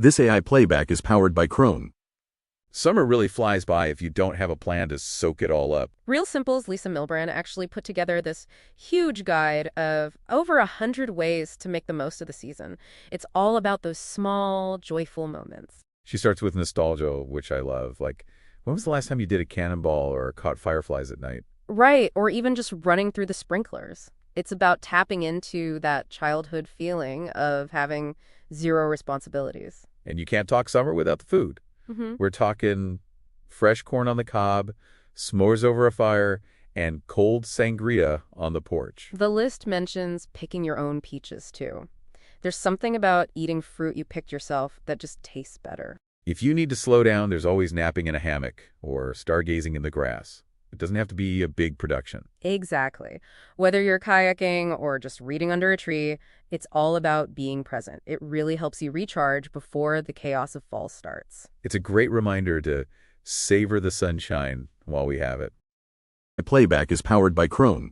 This AI playback is powered by Crone. Summer really flies by if you don't have a plan to soak it all up. Real Simple's Lisa Milbrand actually put together this huge guide of over 100 ways to make the most of the season. It's all about those small, joyful moments. She starts with nostalgia, which I love. Like, when was the last time you did a cannonball or caught fireflies at night? Right, or even just running through the sprinklers. It's about tapping into that childhood feeling of having zero responsibilities. And you can't talk summer without the food. Mm-hmm. We're talking fresh corn on the cob, s'mores over a fire, and cold sangria on the porch. The list mentions picking your own peaches, too. There's something about eating fruit you picked yourself that just tastes better. If you need to slow down, there's always napping in a hammock or stargazing in the grass. It doesn't have to be a big production. Exactly. Whether you're kayaking or just reading under a tree, it's all about being present. It really helps you recharge before the chaos of fall starts. It's a great reminder to savor the sunshine while we have it. The playback is powered by Crone.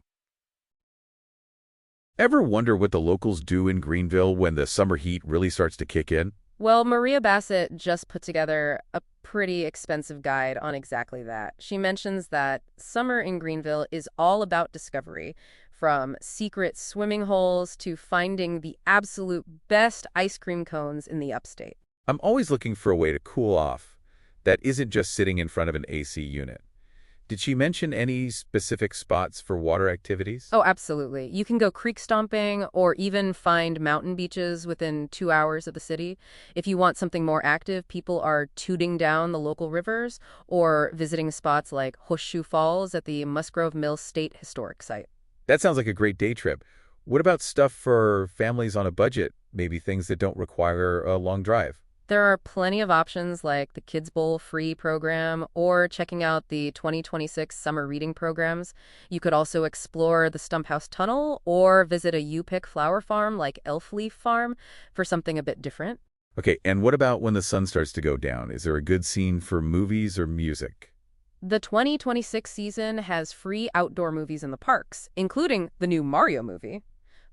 Ever wonder what the locals do in Greenville when the summer heat really starts to kick in? Well, Maria Bassett just put together a pretty expensive guide on exactly that. She mentions that summer in Greenville is all about discovery, from secret swimming holes to finding the absolute best ice cream cones in the upstate. I'm always looking for a way to cool off that isn't just sitting in front of an AC unit. Did she mention any specific spots for water activities? Oh, absolutely. You can go creek stomping or even find mountain beaches within 2 hours of the city. If you want something more active, people are tooting down the local rivers or visiting spots like Horseshoe Falls at the Musgrove Mills State Historic Site. That sounds like a great day trip. What about stuff for families on a budget? Maybe things that don't require a long drive? There are plenty of options like the Kids Bowl free program or checking out the 2026 summer reading programs. You could also explore the Stump House Tunnel or visit a U-Pick flower farm like Elf Leaf Farm for something a bit different. Okay, and what about when the sun starts to go down? Is there a good scene for movies or music? The 2026 season has free outdoor movies in the parks, including the new Mario movie.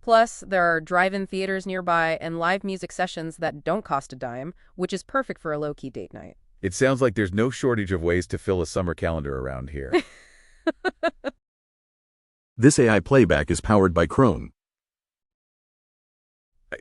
Plus, there are drive-in theaters nearby and live music sessions that don't cost a dime, which is perfect for a low-key date night. It sounds like there's no shortage of ways to fill a summer calendar around here. This AI playback is powered by Crone.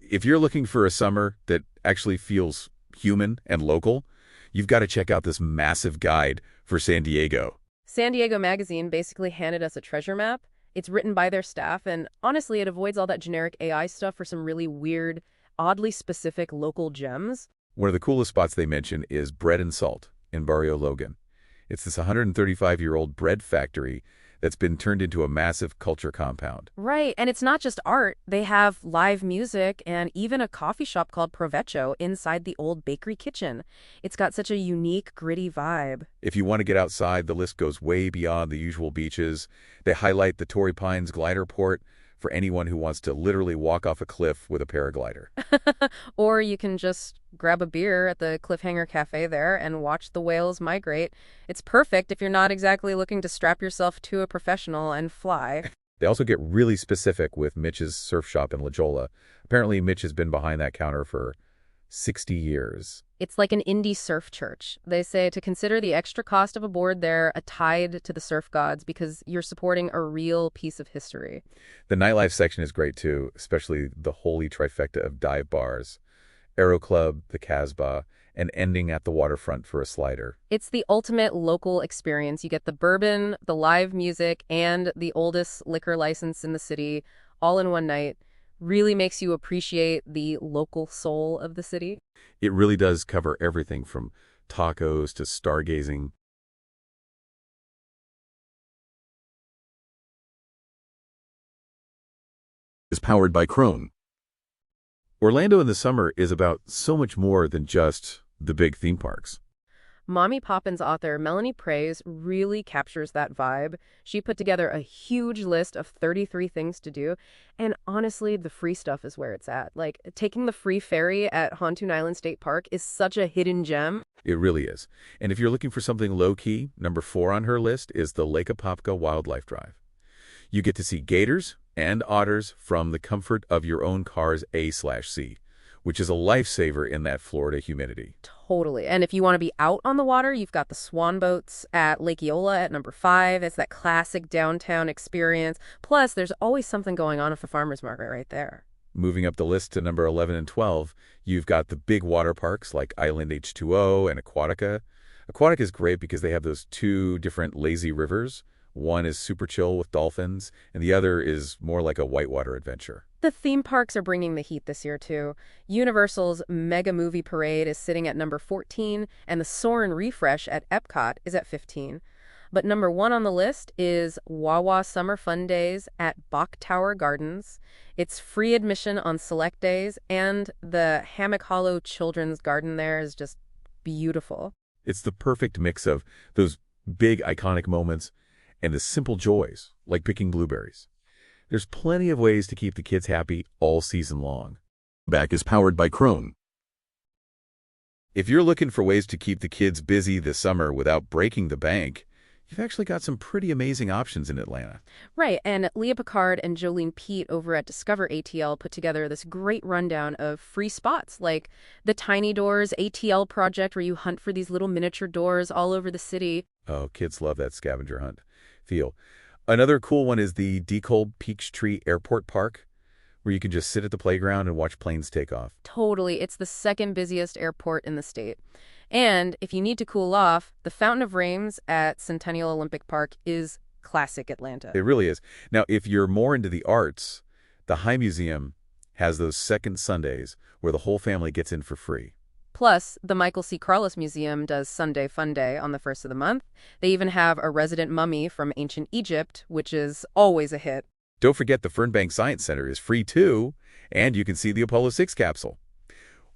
If you're looking for a summer that actually feels human and local, you've got to check out this massive guide for San Diego. San Diego Magazine basically handed us a treasure map. It's written by their staff, and honestly, it avoids all that generic AI stuff for some really weird, oddly specific local gems. One of the coolest spots they mention is Bread and Salt in Barrio Logan. It's this 135-year-old bread factory that's been turned into a massive culture compound. Right, and it's not just art. They have live music and even a coffee shop called Provecho inside the old bakery kitchen. It's got such a unique, gritty vibe. If you want to get outside, the list goes way beyond the usual beaches. They highlight the Torrey Pines glider port for anyone who wants to literally walk off a cliff with a paraglider. Or you can just grab a beer at the Cliffhanger Cafe there and watch the whales migrate. It's perfect if you're not exactly looking to strap yourself to a professional and fly. They also get really specific with Mitch's surf shop in La Jolla. Apparently, Mitch has been behind that counter for 60 years. It's like an indie surf church. They say to consider the extra cost of a board there a tide to the surf gods because you're supporting a real piece of history. The nightlife section is great too, especially the holy trifecta of dive bars, Aero Club, the Casbah, and ending at the waterfront for a slider. It's the ultimate local experience. You get the bourbon, the live music, and the oldest liquor license in the city all in one night. Really makes you appreciate the local soul of the city. It really does cover everything from tacos to stargazing. Is powered by Crone. Orlando in the summer is about so much more than just the big theme parks. Mommy Poppins author Melanie Praise really captures that vibe. She put together a huge list of 33 things to do, and honestly, the free stuff is where it's at. Like, taking the free ferry at Hontoon Island State Park is such a hidden gem. It really is. And if you're looking for something low-key, number 4 on her list is the Lake Apopka Wildlife Drive. You get to see gators and otters from the comfort of your own car's A/C, which is a lifesaver in that Florida humidity. Totally. And if you want to be out on the water, you've got the swan boats at Lake Eola at number 5. It's that classic downtown experience. Plus, there's always something going on at the farmer's market right there. Moving up the list to number 11 and 12, you've got the big water parks like Island H2O and Aquatica. Aquatica is great because they have those two different lazy rivers. One is super chill with dolphins, and the other is more like a whitewater adventure. The theme parks are bringing the heat this year, too. Universal's Mega Movie Parade is sitting at number 14, and the Soarin' Refresh at Epcot is at 15. But number 1 on the list is Wawa Summer Fun Days at Bach Tower Gardens. It's free admission on select days, and the Hammock Hollow Children's Garden there is just beautiful. It's the perfect mix of those big iconic moments and the simple joys, like picking blueberries. There's plenty of ways to keep the kids happy all season long. Back is powered by Krone. If you're looking for ways to keep the kids busy this summer without breaking the bank, you've actually got some pretty amazing options in Atlanta. Right, and Leah Picard and Jolene Pete over at Discover ATL put together this great rundown of free spots, like the Tiny Doors ATL project where you hunt for these little miniature doors all over the city. Oh, kids love that scavenger hunt feel. Another cool one is the DeKalb Peachtree Airport Park, where you can just sit at the playground and watch planes take off. Totally, it's the second busiest airport in the state. And if you need to cool off, the Fountain of Rains at Centennial Olympic Park is classic Atlanta. It really is. Now, if you're more into the arts, the High Museum has those second Sundays where the whole family gets in for free. Plus, the Michael C. Carlos Museum does Sunday Fun Day on the 1st of the month. They even have a resident mummy from ancient Egypt, which is always a hit. Don't forget the Fernbank Science Center is free too, and you can see the Apollo 6 capsule.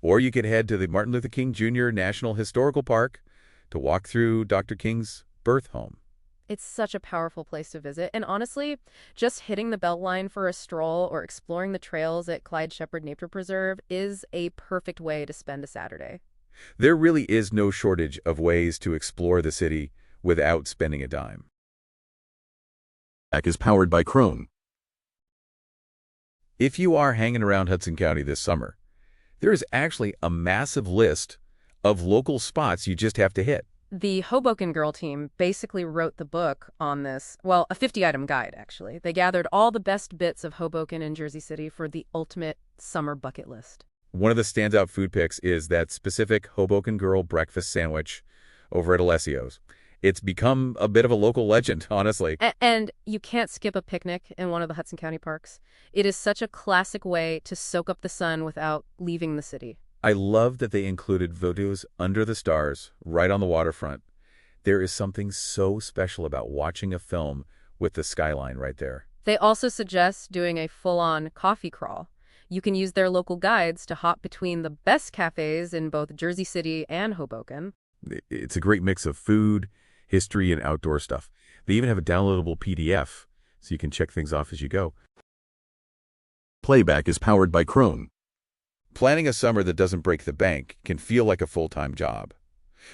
Or you could head to the Martin Luther King Jr. National Historical Park to walk through Dr. King's birth home. It's such a powerful place to visit, and honestly, just hitting the Beltline for a stroll or exploring the trails at Clyde Shepherd Nature Preserve is a perfect way to spend a Saturday. There really is no shortage of ways to explore the city without spending a dime. Back is powered by Krone. If you are hanging around Hudson County this summer, there is actually a massive list of local spots you just have to hit. The Hoboken Girl team basically wrote the book on this, well, a 50-item guide, actually. They gathered all the best bits of Hoboken and Jersey City for the ultimate summer bucket list. One of the standout food picks is that specific Hoboken Girl breakfast sandwich over at Alessio's. It's become a bit of a local legend, honestly. And you can't skip a picnic in one of the Hudson County parks. It is such a classic way to soak up the sun without leaving the city. I love that they included Vodou's Under the Stars right on the waterfront. There is something so special about watching a film with the skyline right there. They also suggest doing a full-on coffee crawl. You can use their local guides to hop between the best cafes in both Jersey City and Hoboken. It's a great mix of food, history, and outdoor stuff. They even have a downloadable PDF, so you can check things off as you go. Playback is powered by Krone. Planning a summer that doesn't break the bank can feel like a full-time job.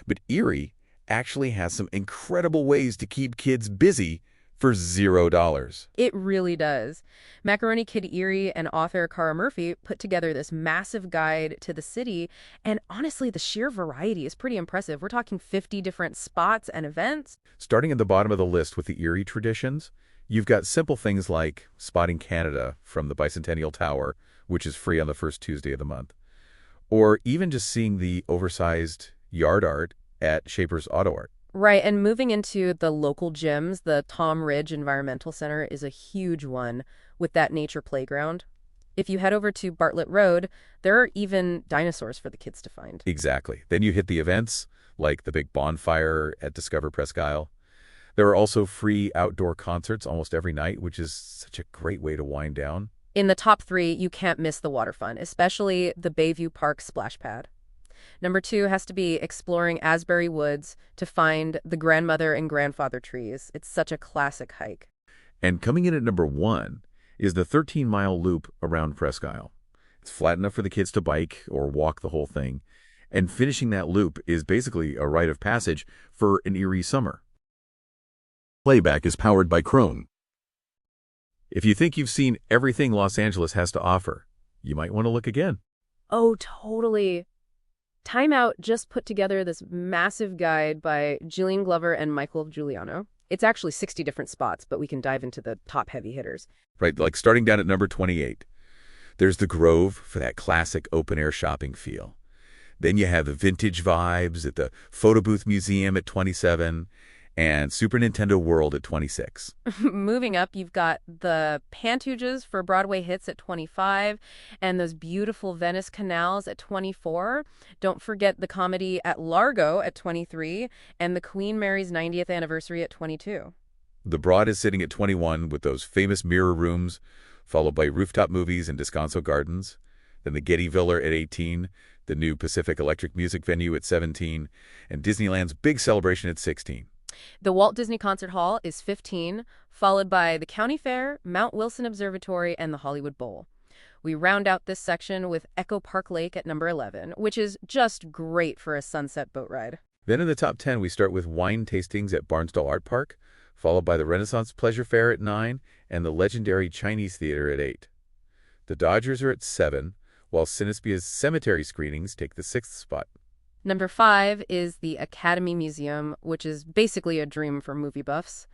But Erie actually has some incredible ways to keep kids busy for $0. It really does. Macaroni Kid Erie and author Cara Murphy put together this massive guide to the city, and honestly, the sheer variety is pretty impressive. We're talking 50 different spots and events. Starting at the bottom of the list with the Erie traditions, you've got simple things like spotting Canada from the Bicentennial Tower, which is free on the first Tuesday of the month, or even just seeing the oversized yard art at Shaper's Auto Art. Right, and moving into the local gyms, the Tom Ridge Environmental Center is a huge one with that nature playground. If you head over to Bartlett Road, there are even dinosaurs for the kids to find. Exactly. Then you hit the events, like the big bonfire at Discover Presque Isle. There are also free outdoor concerts almost every night, which is such a great way to wind down. In the top 3, you can't miss the water fun, especially the Bayview Park splash pad. Number 2 has to be exploring Asbury Woods to find the grandmother and grandfather trees. It's such a classic hike. And coming in at number 1 is the 13-mile loop around Presque Isle. It's flat enough for the kids to bike or walk the whole thing. And finishing that loop is basically a rite of passage for an Erie summer. Playback is powered by Krone. If you think you've seen everything Los Angeles has to offer, you might want to look again. Oh, totally. Time Out just put together this massive guide by Gillian Glover and Michael Giuliano. It's actually 60 different spots, but we can dive into the top heavy hitters. Right, like starting down at number 28. There's the Grove for that classic open-air shopping feel. Then you have the vintage vibes at the Photo Booth Museum at 27 and Super Nintendo World at 26. Moving up, you've got the Pantoges for Broadway hits at 25 and those beautiful Venice canals at 24. Don't forget the comedy at Largo at 23 and the Queen Mary's 90th anniversary at 22. The Broad is sitting at 21 with those famous mirror rooms, followed by Rooftop Movies and Descanso Gardens. Then the Getty Villa at 18, the new Pacific Electric Music Venue at 17, and Disneyland's big celebration at 16. The Walt Disney Concert Hall is 15, followed by the County Fair, Mount Wilson Observatory, and the Hollywood Bowl. We round out this section with Echo Park Lake at number 11, which is just great for a sunset boat ride. Then in the top 10, we start with wine tastings at Barnsdall Art Park, followed by the Renaissance Pleasure Fair at 9, and the legendary Chinese Theater at 8. The Dodgers are at 7, while Cinespia's cemetery screenings take the 6th spot. Number 5 is the Academy Museum, which is basically a dream for movie buffs.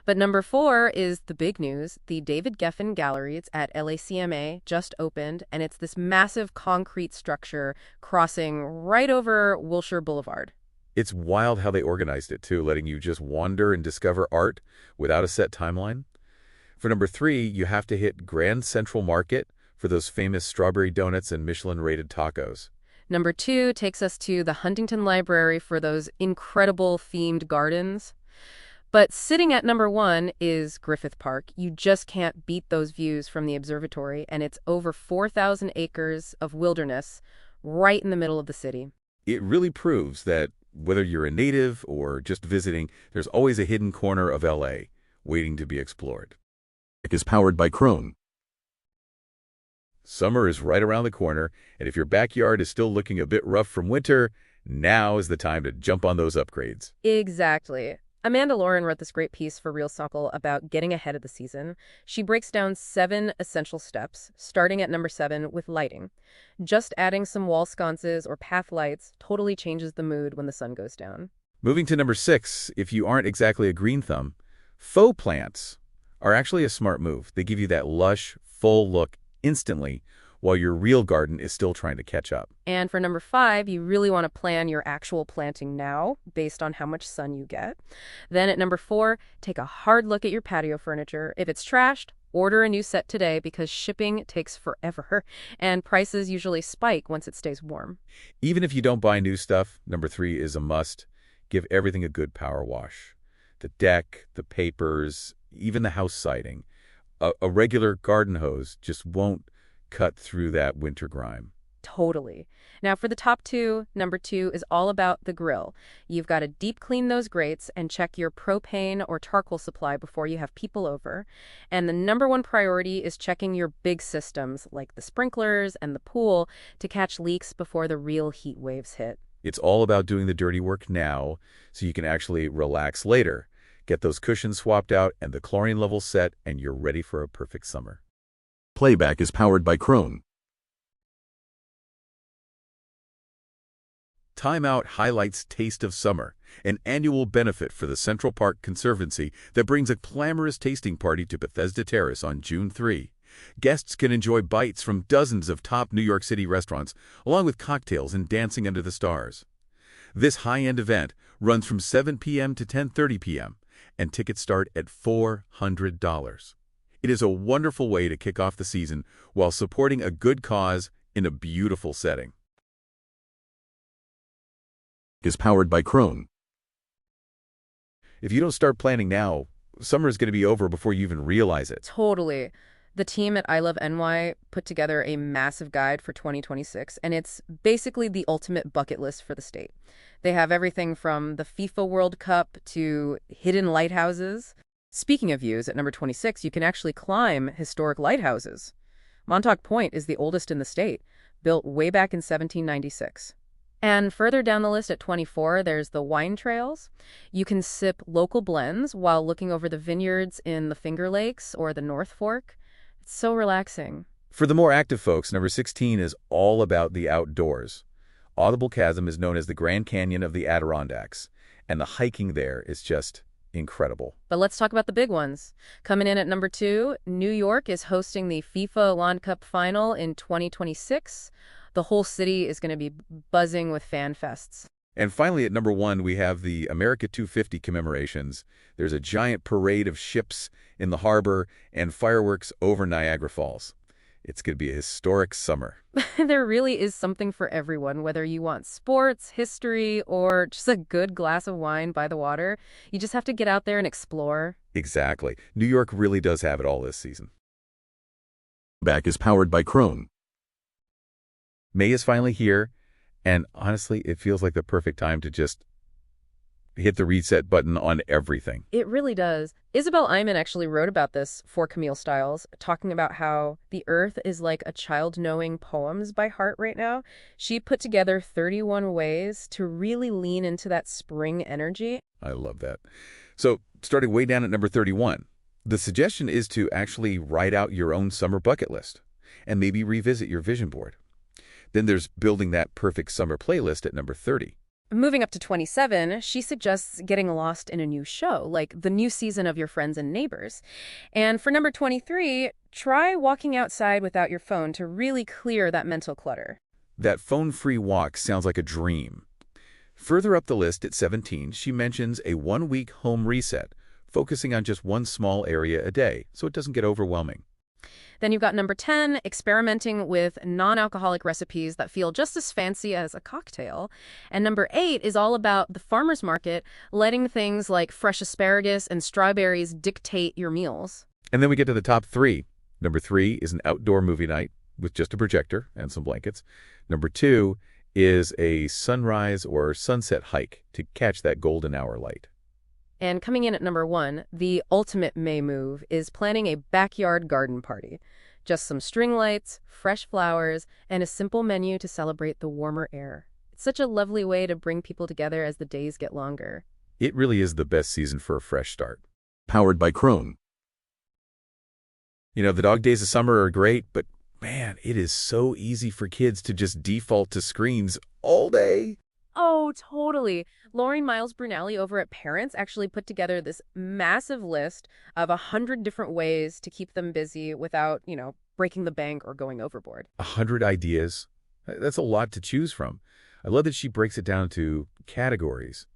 But number 4 is the big news, the David Geffen Gallery. It's at LACMA, just opened, and it's this massive concrete structure crossing right over Wilshire Boulevard. It's wild how they organized it, too, letting you just wander and discover art without a set timeline. For number 3, you have to hit Grand Central Market for those famous strawberry donuts and Michelin-rated tacos. Number 2 takes us to the Huntington Library for those incredible themed gardens. But sitting at number 1 is Griffith Park. You just can't beat those views from the observatory, and it's over 4,000 acres of wilderness right in the middle of the city. It really proves that whether you're a native or just visiting, there's always a hidden corner of LA waiting to be explored. Is powered by Krone. Summer is right around the corner, and if your backyard is still looking a bit rough from winter, now is the time to jump on those upgrades. Exactly. Amanda Lauren wrote this great piece for Real Suckle about getting ahead of the season. She breaks down 7 essential steps, starting at number 7 with lighting. Just adding some wall sconces or path lights totally changes the mood when the sun goes down. Moving to number 6, if you aren't exactly a green thumb, faux plants are actually a smart move. They give you that lush, full look instantly while your real garden is still trying to catch up. And for number 5, you really want to plan your actual planting now based on how much sun you get. Then at number 4, take a hard look at your patio furniture. If it's trashed, order a new set today because shipping takes forever and prices usually spike once it stays warm. Even if you don't buy new stuff, number 3 is a must. Give everything a good power wash. The deck, the papers, even the house siding. A regular garden hose just won't cut through that winter grime. Totally. Now for the top 2, number 2 is all about the grill. You've got to deep clean those grates and check your propane or charcoal supply before you have people over. And the number 1 priority is checking your big systems like the sprinklers and the pool to catch leaks before the real heat waves hit. It's all about doing the dirty work now so you can actually relax later. Get those cushions swapped out and the chlorine levels set, and you're ready for a perfect summer. Playback is powered by Krone. Time Out highlights Taste of Summer, an annual benefit for the Central Park Conservancy that brings a glamorous tasting party to Bethesda Terrace on June 3. Guests can enjoy bites from dozens of top New York City restaurants, along with cocktails and dancing under the stars. This high-end event runs from 7 p.m. to 10:30 p.m., and tickets start at $400. It is a wonderful way to kick off the season while supporting a good cause in a beautiful setting. Is powered by Krone. If you don't start planning now, summer is going to be over before you even realize it. Totally. The team at I Love NY put together a massive guide for 2026, and it's basically the ultimate bucket list for the state. They have everything from the FIFA World Cup to hidden lighthouses. Speaking of views, at number 26, you can actually climb historic lighthouses. Montauk Point is the oldest in the state, built way back in 1796. And further down the list at 24, there's the wine trails. You can sip local blends while looking over the vineyards in the Finger Lakes or the North Fork. It's so relaxing. For the more active folks, number 16 is all about the outdoors. Audible Chasm is known as the Grand Canyon of the Adirondacks, and the hiking there is just incredible. But let's talk about the big ones. Coming in at number 2, New York is hosting the FIFA Lawn Cup final in 2026. The whole city is going to be buzzing with fan fests. And finally, at number 1, we have the America 250 commemorations. There's a giant parade of ships in the harbor and fireworks over Niagara Falls. It's going to be a historic summer. There really is something for everyone, whether you want sports, history, or just a good glass of wine by the water. You just have to get out there and explore. Exactly. New York really does have it all this season. Back is powered by Krone. May is finally here, and honestly, it feels like the perfect time to just hit the reset button on everything. It really does. Isabel Iman actually wrote about this for Camille Styles, talking about how the earth is like a child knowing poems by heart right now. She put together 31 ways to really lean into that spring energy. I love that. So, starting way down at number 31, the suggestion is to actually write out your own summer bucket list and maybe revisit your vision board. Then there's building that perfect summer playlist at number 30. Moving up to 27, she suggests getting lost in a new show, like the new season of Your Friends and Neighbors. And for number 23, try walking outside without your phone to really clear that mental clutter. That phone-free walk sounds like a dream. Further up the list at 17, she mentions a one-week home reset, focusing on just one small area a day, so it doesn't get overwhelming. Then you've got number 10, experimenting with non-alcoholic recipes that feel just as fancy as a cocktail. And number 8 is all about the farmer's market, letting things like fresh asparagus and strawberries dictate your meals. And then we get to the top 3. Number 3 is an outdoor movie night with just a projector and some blankets. Number 2 is a sunrise or sunset hike to catch that golden hour light. And coming in at number 1, the ultimate May move is planning a backyard garden party. Just some string lights, fresh flowers, and a simple menu to celebrate the warmer air. It's such a lovely way to bring people together as the days get longer. It really is the best season for a fresh start. Powered by Krone. You know, the dog days of summer are great, but man, it is so easy for kids to just default to screens all day. Oh, totally. Lauren Miles Brunelli over at Parents actually put together this massive list of 100 different ways to keep them busy without, breaking the bank or going overboard. 100 ideas. That's a lot to choose from. I love that she breaks it down to categories,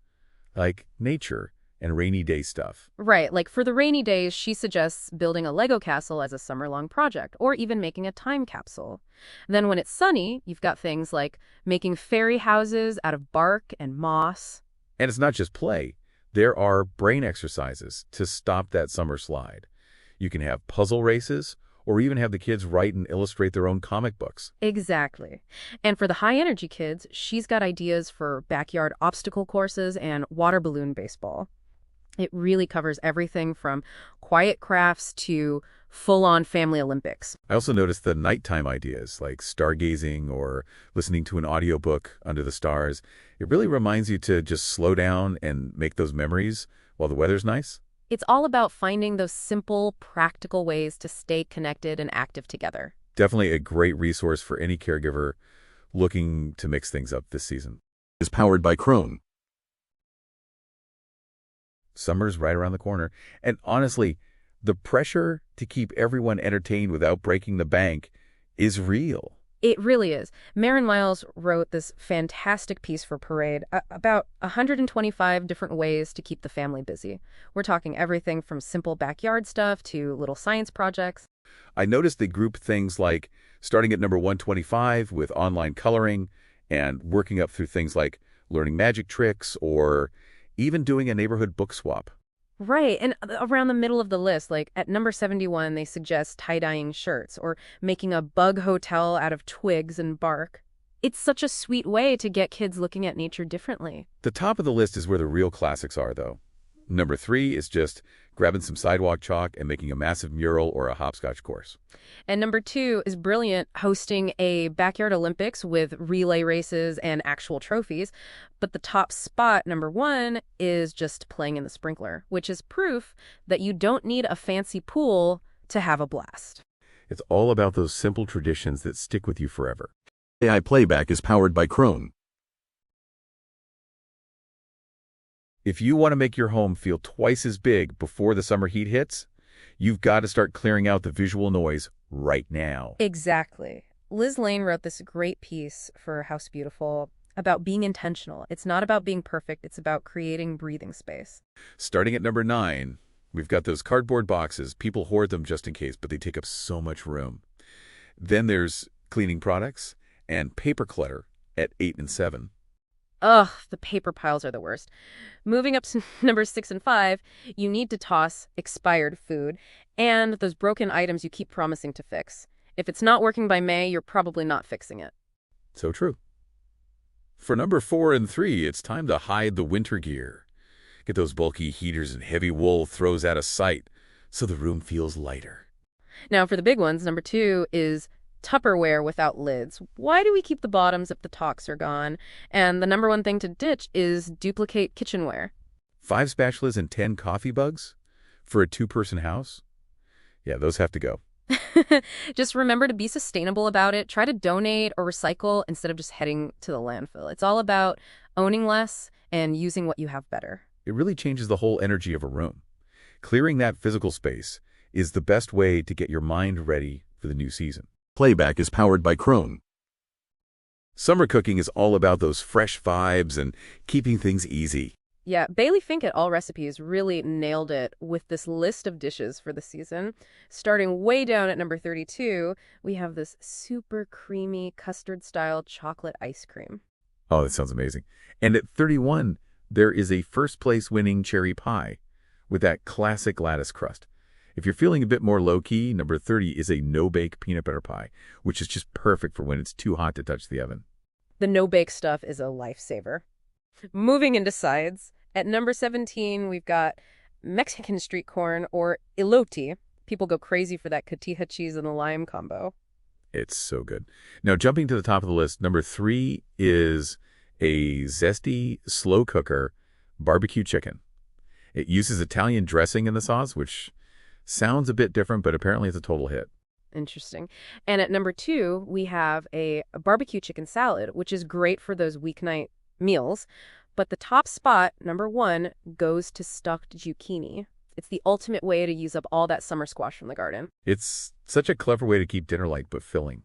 like nature and rainy day stuff. Right, like for the rainy days, she suggests building a Lego castle as a summer-long project, or even making a time capsule. Then when it's sunny, you've got things like making fairy houses out of bark and moss. And it's not just play. There are brain exercises to stop that summer slide. You can have puzzle races, or even have the kids write and illustrate their own comic books. Exactly. And for the high-energy kids, she's got ideas for backyard obstacle courses and water balloon baseball. It really covers everything from quiet crafts to full-on family Olympics. I also noticed the nighttime ideas, like stargazing or listening to an audiobook under the stars. It really reminds you to just slow down and make those memories while the weather's nice. It's all about finding those simple, practical ways to stay connected and active together. Definitely a great resource for any caregiver looking to mix things up this season. Is powered by Krone. Summer's right around the corner. And honestly, the pressure to keep everyone entertained without breaking the bank is real. It really is. Maren Miles wrote this fantastic piece for Parade about 125 different ways to keep the family busy. We're talking everything from simple backyard stuff to little science projects. I noticed they group things like starting at number 125 with online coloring and working up through things like learning magic tricks or even doing a neighborhood book swap. Right, and around the middle of the list, like at number 71, they suggest tie-dyeing shirts or making a bug hotel out of twigs and bark. It's such a sweet way to get kids looking at nature differently. The top of the list is where the real classics are, though. Number 3 is just grabbing some sidewalk chalk and making a massive mural or a hopscotch course. And number 2 is brilliant, hosting a backyard Olympics with relay races and actual trophies. But the top spot, number 1, is just playing in the sprinkler, which is proof that you don't need a fancy pool to have a blast. It's all about those simple traditions that stick with you forever. AI Playback is powered by Krone. If you want to make your home feel twice as big before the summer heat hits, you've got to start clearing out the visual noise right now. Exactly. Liz Lane wrote this great piece for House Beautiful about being intentional. It's not about being perfect. It's about creating breathing space. Starting at number 9, we've got those cardboard boxes. People hoard them just in case, but they take up so much room. Then there's cleaning products and paper clutter at 8 and 7. Ugh, the paper piles are the worst. Moving up to number 6 and 5, you need to toss expired food and those broken items you keep promising to fix. If it's not working by May, you're probably not fixing it. So true. For number 4 and 3, it's time to hide the winter gear. Get those bulky heaters and heavy wool throws out of sight so the room feels lighter. Now, for the big ones, number 2 is Tupperware without lids. Why do we keep the bottoms if the tops are gone? And the number 1 thing to ditch is duplicate kitchenware. 5 spatulas and 10 coffee bugs for a 2-person house? Yeah, those have to go. Just remember to be sustainable about it. Try to donate or recycle instead of just heading to the landfill. It's all about owning less and using what you have better. It really changes the whole energy of a room. Clearing that physical space is the best way to get your mind ready for the new season. Playback is powered by Krone. Summer cooking is all about those fresh vibes and keeping things easy. Yeah, Bailey Fink at All Recipes really nailed it with this list of dishes for the season. Starting way down at number 32, we have this super creamy custard-style chocolate ice cream. Oh, that sounds amazing. And at 31, there is a first-place winning cherry pie with that classic lattice crust. If you're feeling a bit more low-key, number 30 is a no-bake peanut butter pie, which is just perfect for when it's too hot to touch the oven. The no-bake stuff is a lifesaver. Moving into sides, at number 17, we've got Mexican street corn, or elote. People go crazy for that cotija cheese and the lime combo. It's so good. Now, jumping to the top of the list, number 3 is a zesty, slow cooker barbecue chicken. It uses Italian dressing in the sauce, which sounds a bit different, but apparently it's a total hit. Interesting. And at number 2, we have a barbecue chicken salad, which is great for those weeknight meals. But the top spot, number 1, goes to stuffed zucchini. It's the ultimate way to use up all that summer squash from the garden. It's such a clever way to keep dinner light but filling.